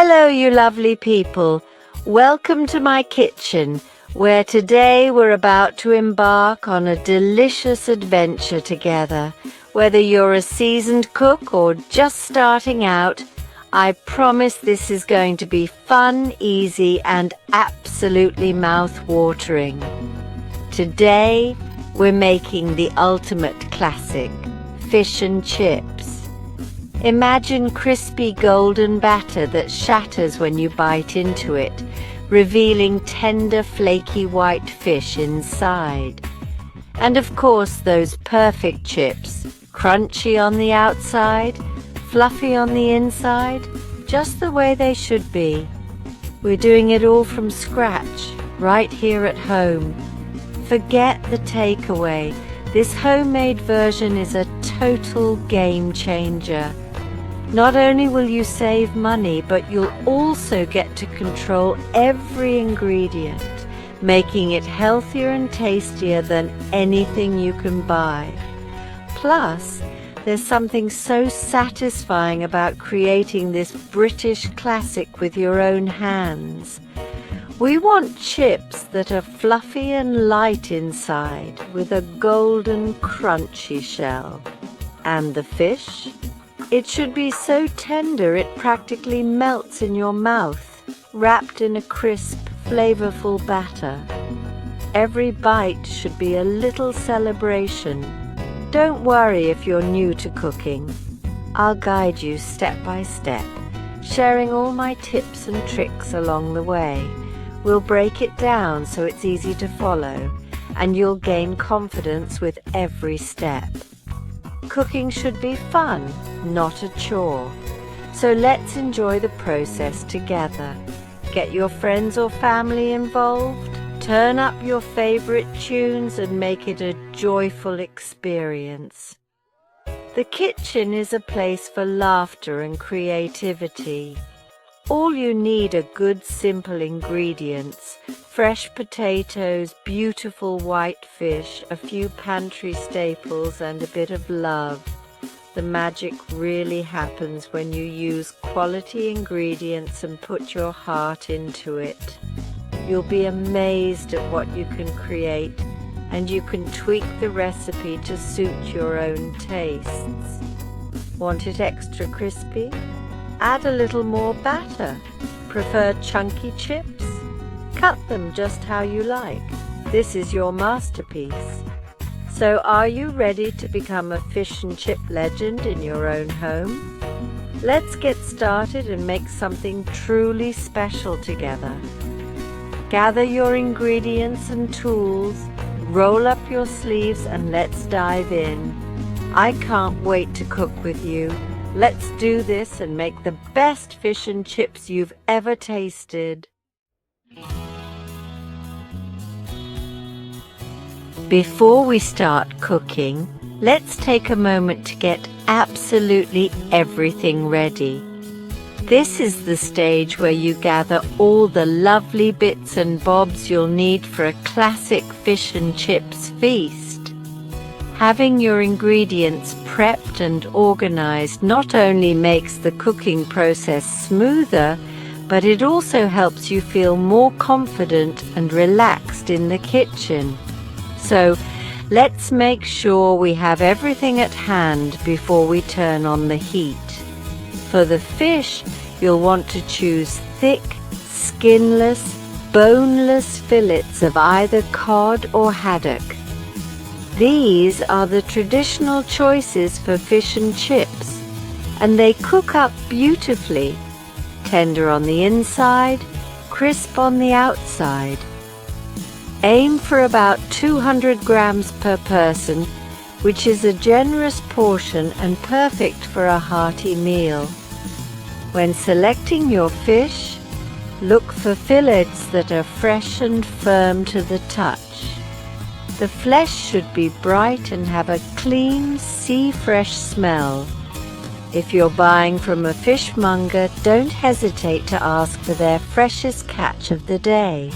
Hello, you lovely people. Welcome to my kitchen, where today we're about to embark on a delicious adventure together. Whether you're a seasoned cook or just starting out, I promise this is going to be fun, easy, and absolutely mouth-watering. Today, we're making the ultimate classic, fish and chips. Imagine crispy golden batter that shatters when you bite into it, revealing tender, flaky white fish inside. And of course, those perfect chips, crunchy on the outside, fluffy on the inside, just the way they should be. We're doing it all from scratch, right here at home. Forget the takeaway. This homemade version is a total game changer. Not only will you save money, but you'll also get to control every ingredient, making it healthier and tastier than anything you can buy. Plus, there's something so satisfying about creating this British classic with your own hands. We want chips that are fluffy and light inside, with a golden, crunchy shell. And the fish? It should be so tender it practically melts in your mouth, wrapped in a crisp, flavorful batter. Every bite should be a little celebration. Don't worry if you're new to cooking. I'll guide you step by step, sharing all my tips and tricks along the way. We'll break it down so it's easy to follow, and you'll gain confidence with every step. Cooking should be fun, not a chore. So let's enjoy the process together. Get your friends or family involved, turn up your favorite tunes and make it a joyful experience. The kitchen is a place for laughter and creativity. All you need are good, simple ingredients: fresh potatoes, beautiful white fish, a few pantry staples, and a bit of love. The magic really happens when you use quality ingredients and put your heart into it. You'll be amazed at what you can create, and you can tweak the recipe to suit your own tastes. Want it extra crispy? Add a little more batter. Prefer chunky chips? Cut them just how you like. This is your masterpiece. So are you ready to become a fish and chip legend in your own home? Let's get started and make something truly special together. Gather your ingredients and tools, roll up your sleeves, and let's dive in. I can't wait to cook with you. Let's do this and make the best fish and chips you've ever tasted. Before we start cooking, let's take a moment to get absolutely everything ready. This is the stage where you gather all the lovely bits and bobs you'll need for a classic fish and chips feast. Having your ingredients prepped and organized not only makes the cooking process smoother, but it also helps you feel more confident and relaxed in the kitchen. So, let's make sure we have everything at hand before we turn on the heat. For the fish, you'll want to choose thick, skinless, boneless fillets of either cod or haddock. These are the traditional choices for fish and chips, and they cook up beautifully, tender on the inside, crisp on the outside. Aim for about 200 grams per person, which is a generous portion and perfect for a hearty meal. When selecting your fish, look for fillets that are fresh and firm to the touch. The flesh should be bright and have a clean, sea-fresh smell. If you're buying from a fishmonger, don't hesitate to ask for their freshest catch of the day.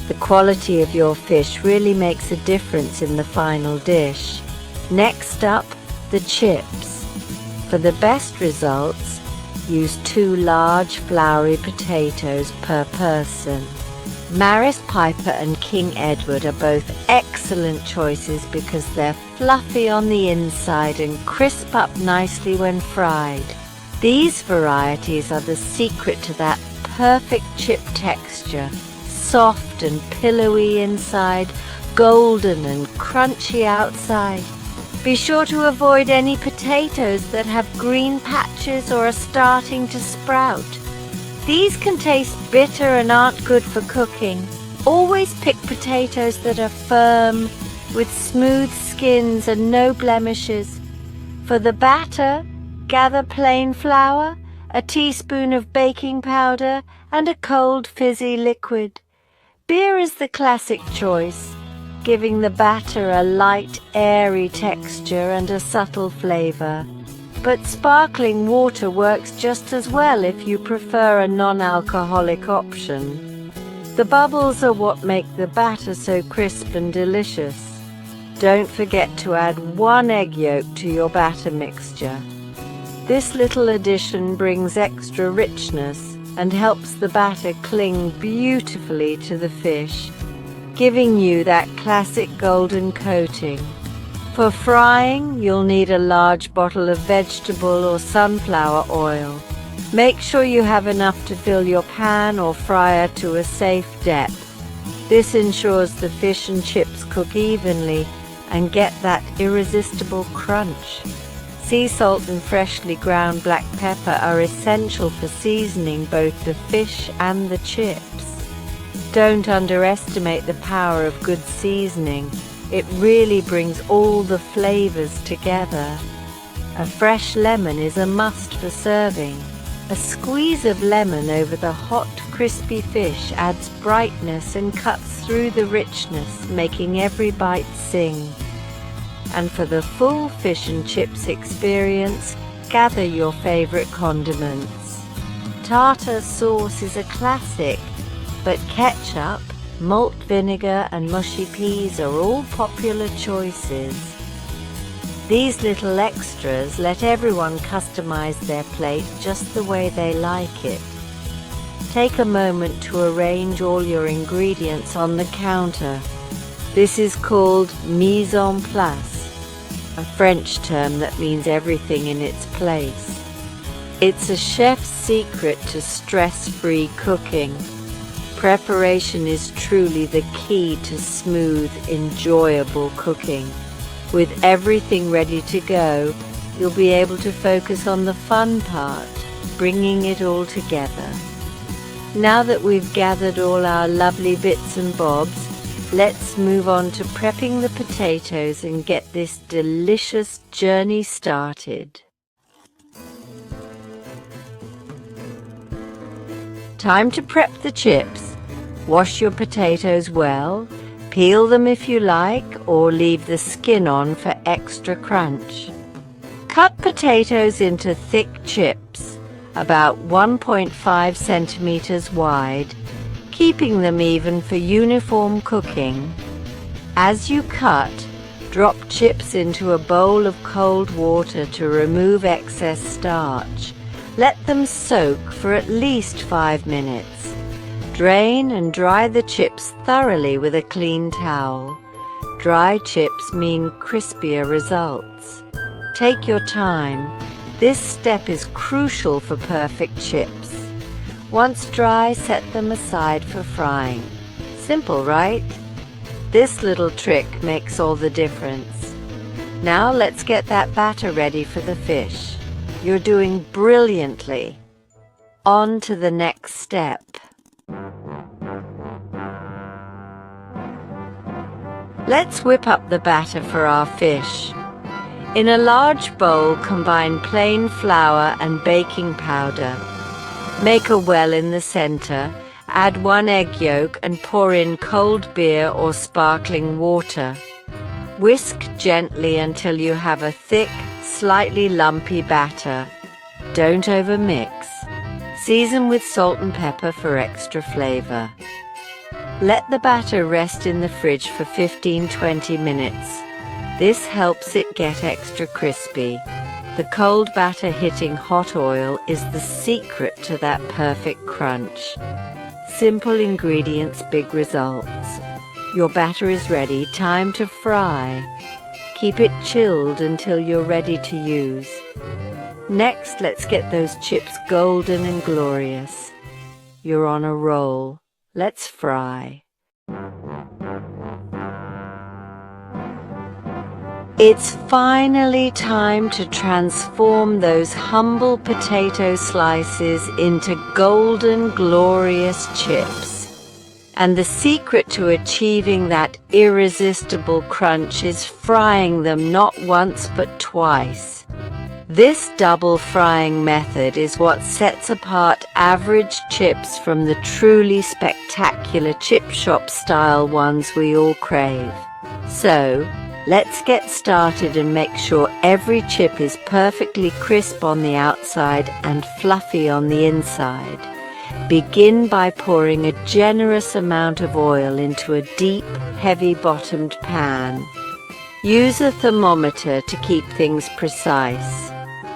The quality of your fish really makes a difference in the final dish. Next up, the chips. For the best results, Use 2 large floury potatoes per person. Maris Piper and King Edward are both excellent choices because they're fluffy on the inside and crisp up nicely when fried. These varieties are the secret to that perfect chip texture, soft and pillowy inside, golden and crunchy outside. Be sure to avoid any potatoes that have green patches or are starting to sprout. These can taste bitter and aren't good for cooking. Always pick potatoes that are firm, with smooth skins and no blemishes. For the batter, gather plain flour, a teaspoon of baking powder, and a cold fizzy liquid. Beer is the classic choice, giving the batter a light, airy texture and a subtle flavor. But sparkling water works just as well if you prefer a non-alcoholic option. The bubbles are what make the batter so crisp and delicious. Don't forget to add 1 egg yolk to your batter mixture. This little addition brings extra richness and helps the batter cling beautifully to the fish, giving you that classic golden coating. For frying, you'll need a large bottle of vegetable or sunflower oil. Make sure you have enough to fill your pan or fryer to a safe depth. This ensures the fish and chips cook evenly and get that irresistible crunch. Sea salt and freshly ground black pepper are essential for seasoning both the fish and the chips. Don't underestimate the power of good seasoning. It really brings all the flavors together. A fresh lemon is a must for serving. A squeeze of lemon over the hot, crispy fish adds brightness and cuts through the richness, making every bite sing. And for the full fish and chips experience, gather your favorite condiments. Tartar sauce is a classic, but ketchup, malt vinegar and mushy peas are all popular choices. These little extras let everyone customize their plate just the way they like it. Take a moment to arrange all your ingredients on the counter. This is called mise en place, a French term that means everything in its place. It's a chef's secret to stress-free cooking. Preparation is truly the key to smooth, enjoyable cooking. With everything ready to go, you'll be able to focus on the fun part, bringing it all together. Now that we've gathered all our lovely bits and bobs, let's move on to prepping the potatoes and get this delicious journey started. Time to prep the chips. Wash your potatoes well, peel them if you like, or leave the skin on for extra crunch. Cut potatoes into thick chips, about 1.5 centimeters wide, keeping them even for uniform cooking. As you cut, drop chips into a bowl of cold water to remove excess starch. Let them soak for at least 5 minutes. Drain and dry the chips thoroughly with a clean towel. Dry chips mean crispier results. Take your time. This step is crucial for perfect chips. Once dry, set them aside for frying. Simple, right? This little trick makes all the difference. Now let's get that batter ready for the fish. You're doing brilliantly. On to the next step. Let's whip up the batter for our fish. In a large bowl, combine plain flour and baking powder. Make a well in the center, add 1 egg yolk and pour in cold beer or sparkling water. Whisk gently until you have a thick, slightly lumpy batter. Don't overmix. Season with salt and pepper for extra flavor. Let the batter rest in the fridge for 15-20 minutes. This helps it get extra crispy. The cold batter hitting hot oil is the secret to that perfect crunch. Simple ingredients, big results. Your batter is ready, time to fry. Keep it chilled until you're ready to use. Next, let's get those chips golden and glorious. You're on a roll. Let's fry. It's finally time to transform those humble potato slices into golden, glorious chips. And the secret to achieving that irresistible crunch is frying them not once but twice. This double frying method is what sets apart average chips from the truly spectacular chip shop style ones we all crave. So, let's get started and make sure every chip is perfectly crisp on the outside and fluffy on the inside. Begin by pouring a generous amount of oil into a deep, heavy-bottomed pan. Use a thermometer to keep things precise.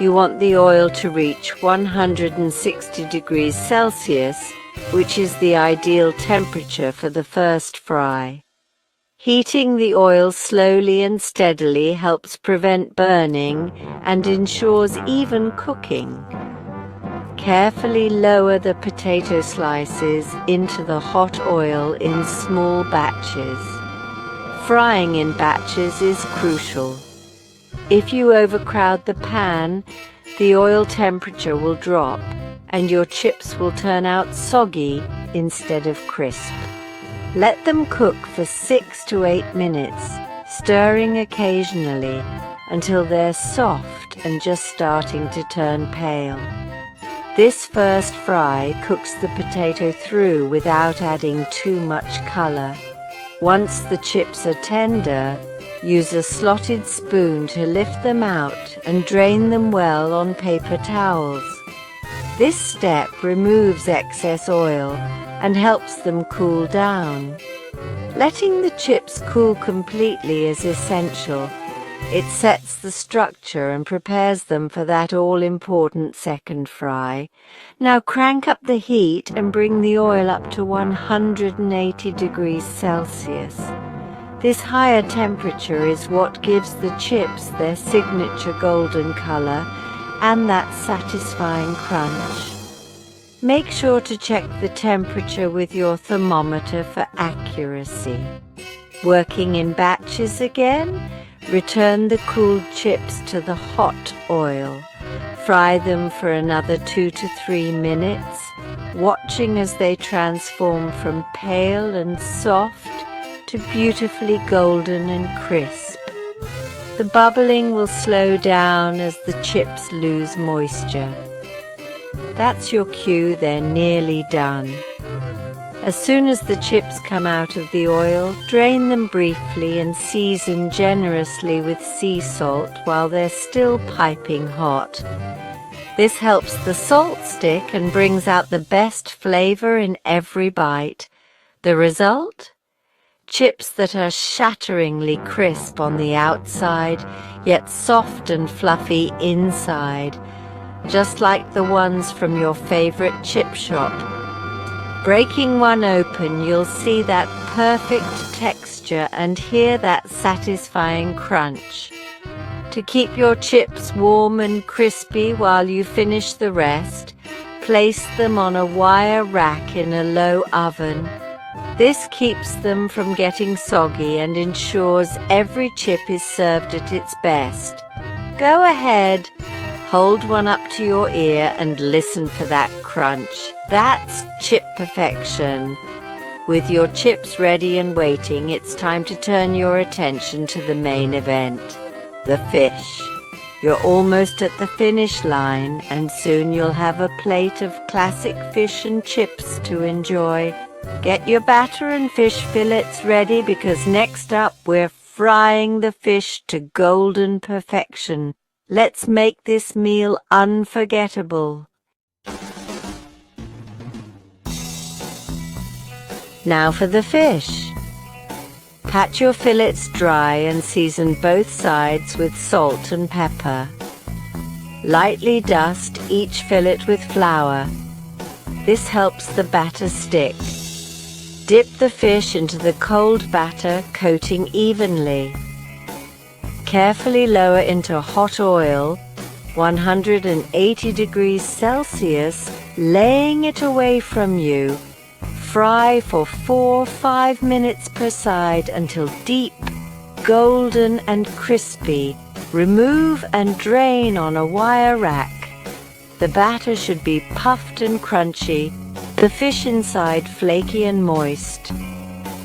You want the oil to reach 160 degrees Celsius, which is the ideal temperature for the first fry. Heating the oil slowly and steadily helps prevent burning and ensures even cooking. Carefully lower the potato slices into the hot oil in small batches. Frying in batches is crucial. If you overcrowd the pan, the oil temperature will drop and your chips will turn out soggy instead of crisp. Let them cook for 6 to 8 minutes, stirring occasionally until they're soft and just starting to turn pale. This first fry cooks the potato through without adding too much color. Once the chips are tender, use a slotted spoon to lift them out and drain them well on paper towels. This step removes excess oil and helps them cool down. Letting the chips cool completely is essential. It sets the structure and prepares them for that all-important second fry. Now crank up the heat and bring the oil up to 180 degrees Celsius. This higher temperature is what gives the chips their signature golden color and that satisfying crunch. Make sure to check the temperature with your thermometer for accuracy. Working in batches again, return the cooled chips to the hot oil. Fry them for another 2 to 3 minutes, watching as they transform from pale and soft to beautifully golden and crisp. The bubbling will slow down as the chips lose moisture. That's your cue, they're nearly done. As soon as the chips come out of the oil, drain them briefly and season generously with sea salt while they're still piping hot. This helps the salt stick and brings out the best flavor in every bite. The result? Chips that are shatteringly crisp on the outside, yet soft and fluffy inside, just like the ones from your favorite chip shop. Breaking one open, you'll see that perfect texture and hear that satisfying crunch. To keep your chips warm and crispy while you finish the rest, place them on a wire rack in a low oven. This keeps them from getting soggy and ensures every chip is served at its best. Go ahead, hold one up to your ear and listen for that crunch. That's chip perfection. With your chips ready and waiting, it's time to turn your attention to the main event, the fish. You're almost at the finish line, and soon you'll have a plate of classic fish and chips to enjoy. Get your batter and fish fillets ready, because next up we're frying the fish to golden perfection. Let's make this meal unforgettable. Now for the fish. Pat your fillets dry and season both sides with salt and pepper. Lightly dust each fillet with flour. This helps the batter stick. Dip the fish into the cold batter, coating evenly. Carefully lower into hot oil, 180 degrees Celsius, laying it away from you. Fry for 4-5 minutes per side until deep, golden and crispy. Remove and drain on a wire rack. The batter should be puffed and crunchy, the fish inside flaky and moist.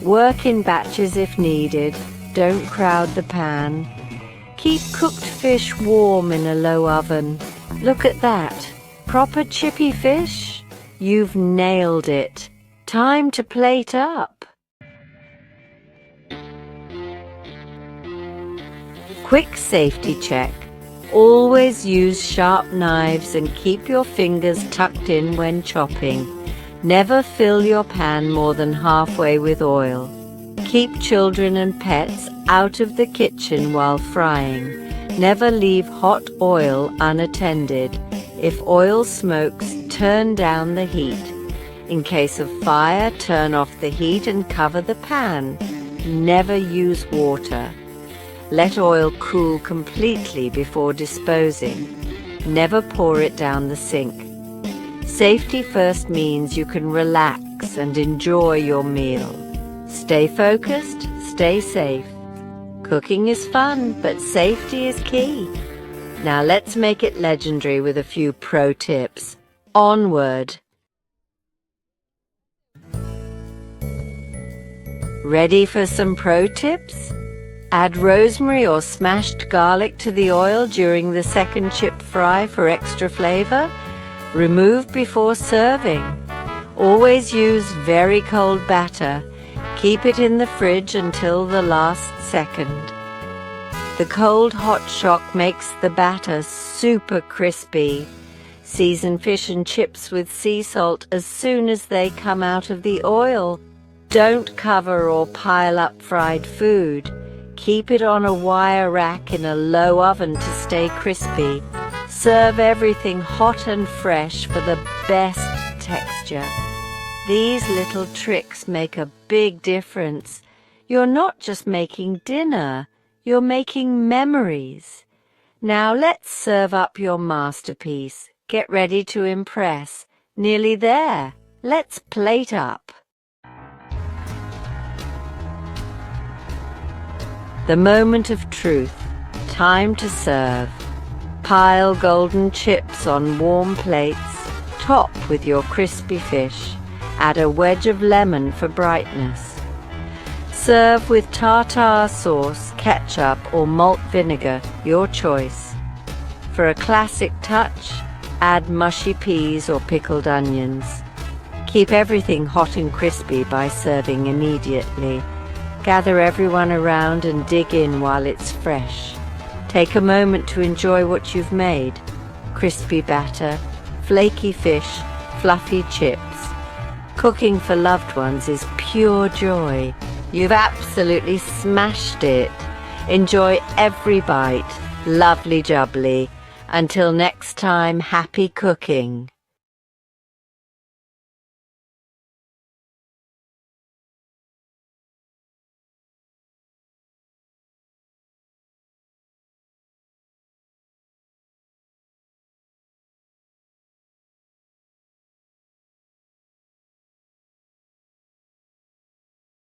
Work in batches if needed. Don't crowd the pan. Keep cooked fish warm in a low oven. Look at that. Proper chippy fish? You've nailed it. Time to plate up. Quick safety check. Always use sharp knives and keep your fingers tucked in when chopping. Never fill your pan more than halfway with oil. Keep children and pets out of the kitchen while frying. Never leave hot oil unattended. If oil smokes, turn down the heat. In case of fire, turn off the heat and cover the pan. Never use water. Let oil cool completely before disposing. Never pour it down the sink. Safety first means you can relax and enjoy your meal. Stay focused, stay safe. Cooking is fun, but safety is key. Now let's make it legendary with a few pro tips. Onward! Ready for some pro tips? Add rosemary or smashed garlic to the oil during the second chip fry for extra flavor. Remove before serving. Always use very cold batter. Keep it in the fridge until the last second. The cold hot shock makes the batter super crispy. Season fish and chips with sea salt as soon as they come out of the oil. Don't cover or pile up fried food. Keep it on a wire rack in a low oven to stay crispy. Serve everything hot and fresh for the best texture. These little tricks make a big difference. You're not just making dinner, you're making memories. Now let's serve up your masterpiece. Get ready to impress. Nearly there. Let's plate up. The moment of truth. Time to serve. Pile golden chips on warm plates. Top with your crispy fish. Add a wedge of lemon for brightness. Serve with tartar sauce, ketchup or malt vinegar, your choice. For a classic touch, add mushy peas or pickled onions. Keep everything hot and crispy by serving immediately. Gather everyone around and dig in while it's fresh. Take a moment to enjoy what you've made. Crispy batter, flaky fish, fluffy chips. Cooking for loved ones is pure joy. You've absolutely smashed it. Enjoy every bite. Lovely jubbly. Until next time, happy cooking.